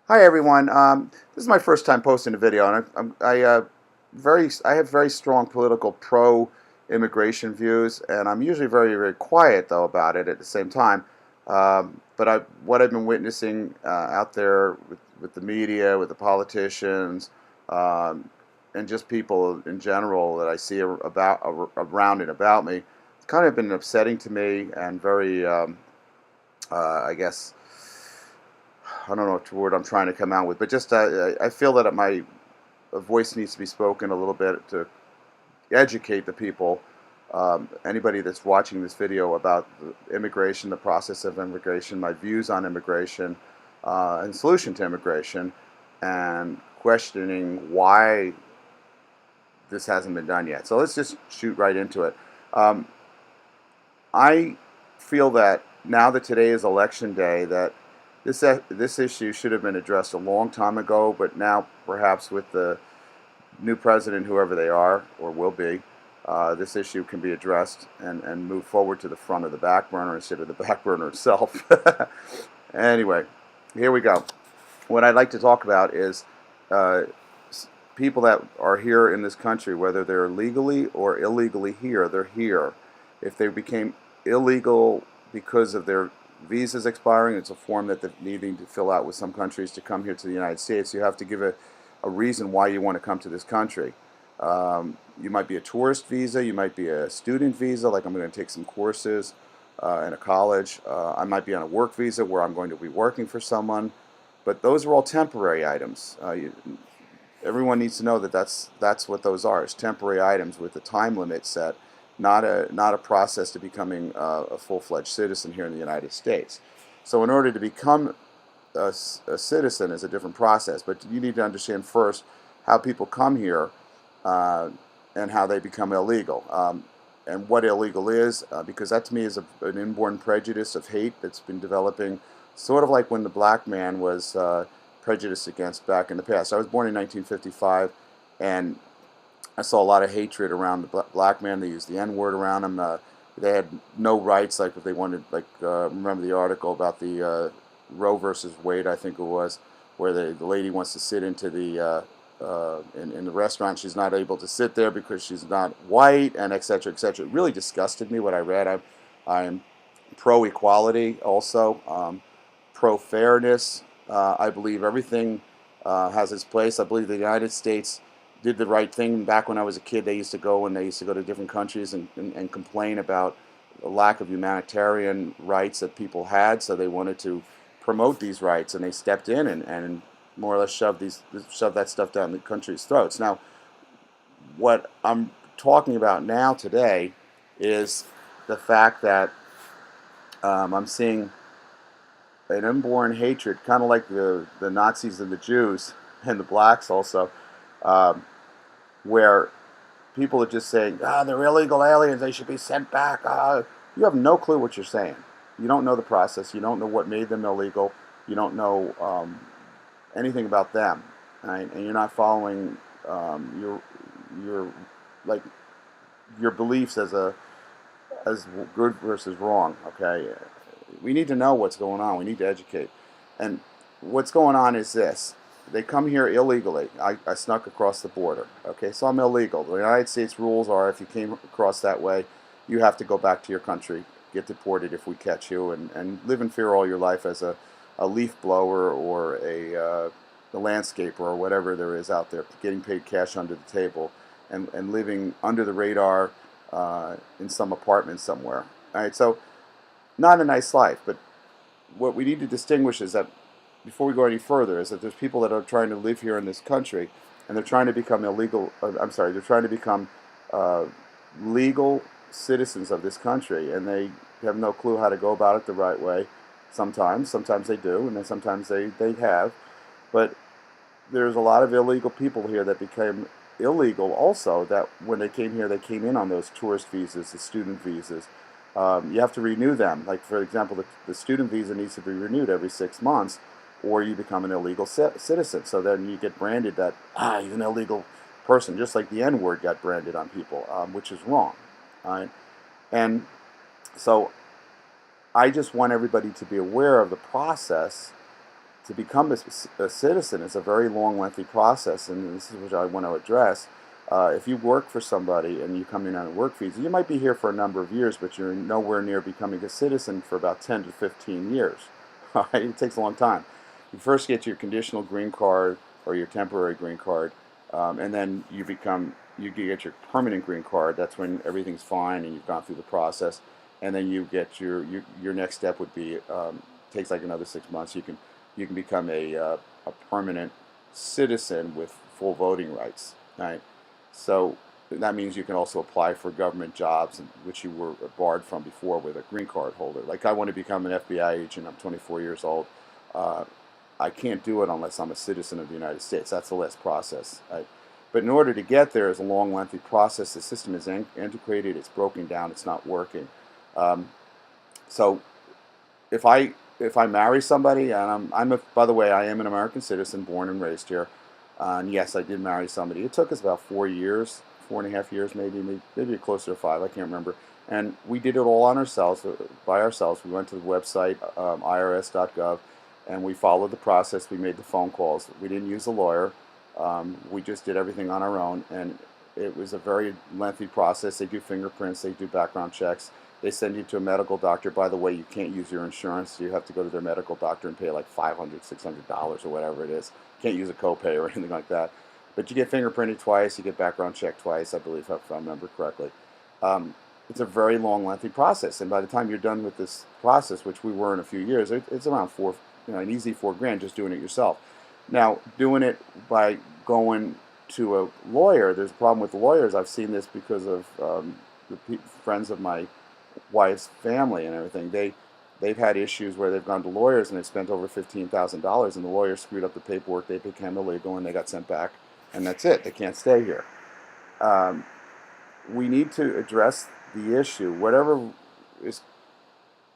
Hi everyone. This is my first time posting a video, and I have very strong political pro-immigration views, and I'm usually very quiet though about it at the same time. But what I've been witnessing out there with the media, with the politicians, um, and just people in general that I see around and about me, it's kind of been upsetting to me and very, I guess. I don't know what word I'm trying to come out with, but just I feel that my voice needs to be spoken a little bit to educate the people, anybody that's watching this video about immigration, the process of immigration, my views on immigration, and solution to immigration, and questioning why this hasn't been done yet. So let's just shoot right into it. Um, I feel that now that today is election day, that this issue should have been addressed a long time ago, but now perhaps with the new president, whoever they are or will be, this issue can be addressed and move forward to the front of the back burner instead of the back burner itself. Anyway, here we go. What I'd like to talk about is uh, people that are here in this country, whether they're legally or illegally here, they're here. If they became illegal because of their visas expiring, it's a form that they're needing to fill out with some countries to come here to the United States. You have to give a reason why you want to come to this country. You might be a tourist visa, you might be a student visa, like I'm going to take some courses in a college. I might be on a work visa where I'm going to be working for someone. But those are all temporary items. Everyone needs to know that that's what those are. It's temporary items with a time limit set, not a process to becoming a full-fledged citizen here in the United States. So in order to become a citizen is a different process, but you need to understand first how people come here uh, and how they become illegal. And what illegal is, because that to me is an inborn prejudice of hate that's been developing, sort of like when the black man was prejudiced against back in the past. I was born in 1955, and I saw a lot of hatred around the black man. They used the N-word around him. They had no rights, like if they wanted, like remember the article about the Roe versus Wade, I think it was, where the lady wants to sit into the in the restaurant. She's not able to sit there because she's not white, and et cetera, et cetera. It really disgusted me what I read. I'm pro-equality also, pro-fairness. I believe everything has its place. I believe the United States did the right thing. Back when I was a kid, they used to go to different countries and complain about the lack of humanitarian rights that people had, so they wanted to promote these rights, and they stepped in and more or less shoved that stuff down the country's throats. Now, what I'm talking about now today is the fact that I'm seeing an inborn hatred, kind of like the Nazis and the Jews and the blacks also, um, where people are just saying, they're illegal aliens, they should be sent back. You have no clue what you're saying. You don't know the process. You don't know what made them illegal. You don't know anything about them, right? And you're not following your like your beliefs as good versus wrong. Okay, we need to know what's going on. We need to educate. And what's going on is this: they come here illegally. I snuck across the border. Okay, so I'm illegal. The United States rules are if you came across that way, you have to go back to your country, get deported if we catch you, and live in fear all your life as a leaf blower or a landscaper or whatever there is out there, getting paid cash under the table and living under the radar in some apartment somewhere. All right, so not a nice life, but what we need to distinguish is that before we go any further is that there's people that are trying to live here in this country and they're trying to become illegal, I'm sorry, they're trying to become uh, legal citizens of this country, and they have no clue how to go about it the right way. Sometimes they do, and then sometimes they have, but there's a lot of illegal people here that became illegal also, that when they came here, they came in on those tourist visas, the student visas. You have to renew them. Like, for example, the student visa needs to be renewed every 6 months, or you become an illegal citizen. So then you get branded that, he's an illegal person, just like the N-word got branded on people, which is wrong. All right? And so I just want everybody to be aware of the process to become a citizen is a very long, lengthy process, and this is what I want to address. If you work for somebody and you come in on a work visa, you might be here for a number of years, but you're nowhere near becoming a citizen for about 10 to 15 years. All right? It takes a long time. You first get your conditional green card or your temporary green card, and then you get your permanent green card. That's when everything's fine and you've gone through the process, and then you get your next step would be takes like another 6 months. You can become a permanent citizen with full voting rights, right? So that means you can also apply for government jobs, which you were barred from before with a green card holder. Like I want to become an FBI agent. I'm 24 years old. Uh, I can't do it unless I'm a citizen of the United States. That's the last process. Right? But in order to get there is a long, lengthy process. The system is antiquated. It's broken down. It's not working. Um, so if I marry somebody, and by the way, I am an American citizen, born and raised here, and yes, I did marry somebody. It took us about 4 years, 4.5 years, maybe closer to 5. I can't remember. And we did it all on ourselves, by ourselves. We went to the website, irs.gov, and we followed the process. We made the phone calls. We didn't use a lawyer. We just did everything on our own, and it was a very lengthy process. They do fingerprints, they do background checks. They send you to a medical doctor. By the way, you can't use your insurance. You have to go to their medical doctor and pay like $500, $600 or whatever it is. Can't use a copay or anything like that. But you get fingerprinted twice. You get background checked twice, I believe, if I remember correctly. Um, it's a very long, lengthy process. And by the time you're done with this process, which we were in a few years, it's around an easy $4,000 just doing it yourself. Now, doing it by going to a lawyer, there's a problem with the lawyers. I've seen this because of friends of my wife's family and everything. They've had issues where they've gone to lawyers and they spent over $15,000, and the lawyer screwed up the paperwork. They became illegal and they got sent back, and that's it. They can't stay here. Um, we need to address the issue. Whatever is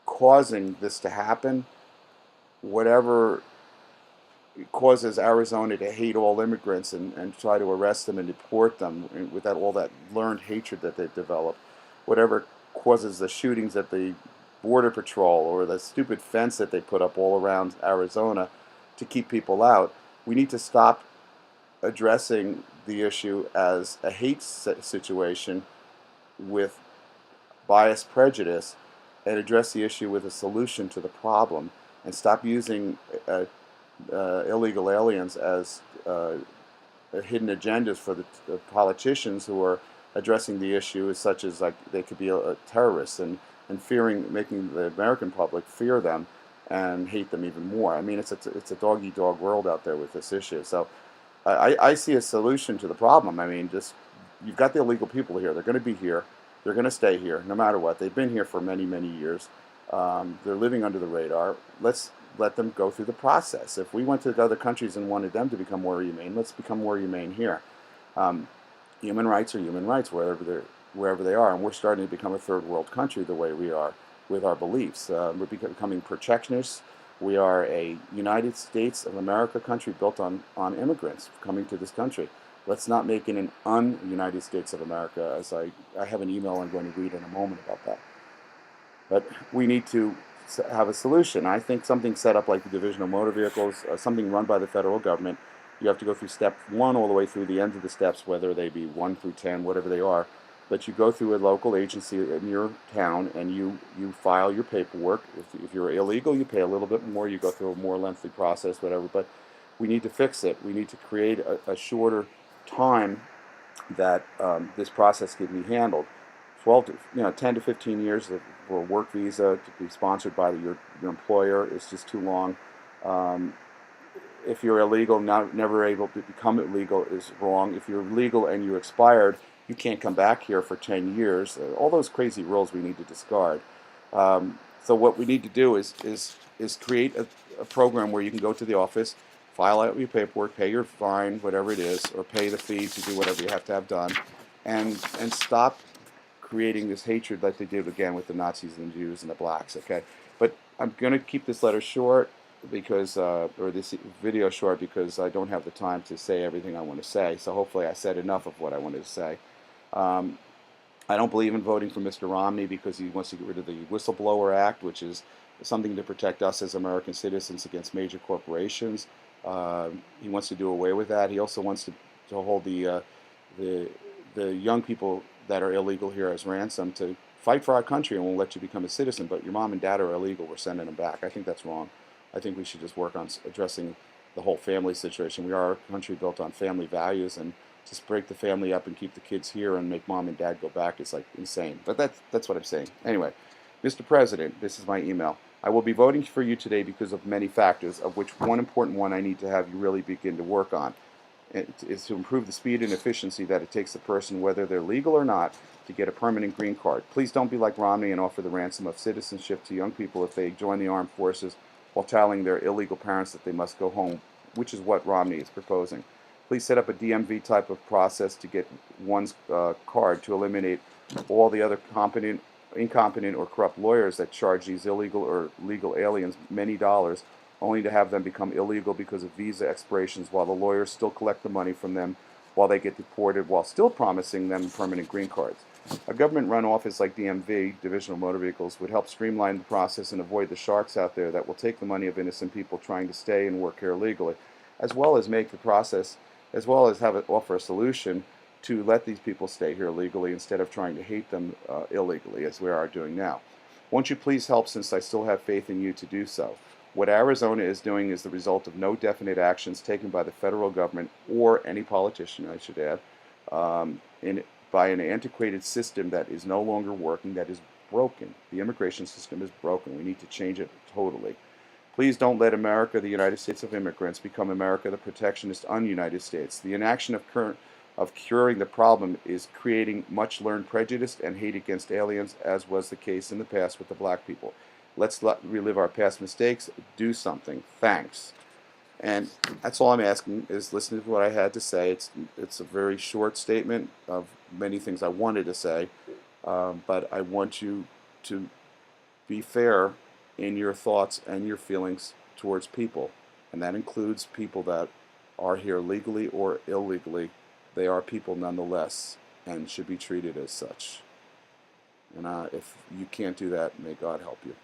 causing this to happen, whatever causes Arizona to hate all immigrants and try to arrest them and deport them with all that learned hatred that they've developed, whatever causes the shootings at the border patrol or the stupid fence that they put up all around Arizona to keep people out, we need to stop addressing the issue as a hate situation with bias prejudice and address the issue with a solution to the problem and stop using illegal aliens as hidden agendas for the politicians who are addressing the issue, such as like they could be terrorists and making the American public fear them and hate them even more. I mean, it's a dog eat dog world out there with this issue. So I see a solution to the problem. I mean, just you've got the illegal people here. They're going to be here. They're going to stay here no matter what. They've been here for many, many years. They're living under the radar. Let's let them go through the process. If we went to other countries and wanted them to become more humane, let's become more humane here. Human rights are human rights wherever they are, and we're starting to become a third world country the way we are with our beliefs. We're becoming protectionists. We are a United States of America country built on immigrants coming to this country. Let's not make it an un-United States of America, as I have an email I'm going to read in a moment about that. But we need to have a solution. I think something set up like the Division of Motor Vehicles, something run by the federal government. You have to go through step 1 all the way through the end of the steps, whether they be 1 through 10, whatever they are. But you go through a local agency in your town and you file your paperwork. If you're illegal, you pay a little bit more. You go through a more lengthy process, whatever. But we need to fix it. We need to create a shorter time that this process can be handled. 10 to 15 years for a work visa to be sponsored by your employer is just too long. If you're illegal, never able to become legal is wrong. If you're legal and you expired, you can't come back here for 10 years. All those crazy rules we need to discard. So what we need to do is create a program where you can go to the office, file out your paperwork, pay your fine, whatever it is, or pay the fee to do whatever you have to have done, and stop creating this hatred like they did again with the Nazis and the Jews and the blacks. Okay, but I'm going to keep this letter short because, or this video short, because I don't have the time to say everything I want to say. So hopefully I said enough of what I wanted to say. I don't believe in voting for Mr. Romney because he wants to get rid of the Whistleblower Act, which is something to protect us as American citizens against major corporations. He wants to do away with that. He also wants to hold the the young people that are illegal here as ransom to fight for our country and won't let you become a citizen. But your mom and dad are illegal. We're sending them back. I think that's wrong. I think we should just work on addressing the whole family situation. We are a country built on family values, and just break the family up and keep the kids here and make mom and dad go back is like insane. But that's what I'm saying. Anyway, Mr. President, this is my email. I will be voting for you today because of many factors, of which one important one I need to have you really begin to work on. It is to improve the speed and efficiency that it takes a person, whether they're legal or not, to get a permanent green card. Please don't be like Romney and offer the ransom of citizenship to young people if they join the armed forces while telling their illegal parents that they must go home, which is what Romney is proposing. Please set up a DMV type of process to get one's card to eliminate all the other incompetent or corrupt lawyers that charge these illegal or legal aliens many dollars only to have them become illegal because of visa expirations while the lawyers still collect the money from them while they get deported while still promising them permanent green cards. A government-run office like DMV, Division of Motor Vehicles, would help streamline the process and avoid the sharks out there that will take the money of innocent people trying to stay and work here illegally, as well as make the process, as well as offer a solution to let these people stay here illegally instead of trying to hate them illegally, as we are doing now. Won't you please help, since I still have faith in you to do so? What Arizona is doing is the result of no definite actions taken by the federal government or any politician, I should add, by an antiquated system that is no longer working, that is broken. The immigration system is broken. We need to change it totally. Please don't let America, the United States of immigrants, become America, the protectionist un-United States. The inaction of curing the problem is creating much learned prejudice and hate against aliens, as was the case in the past with the black people. Let's relive our past mistakes. Do something. Thanks. And that's all I'm asking, is listen to what I had to say. It's a very short statement of many things I wanted to say, but I want you to be fair in your thoughts and your feelings towards people, and that includes people that are here legally or illegally. They are people nonetheless and should be treated as such. And if you can't do that, may God help you.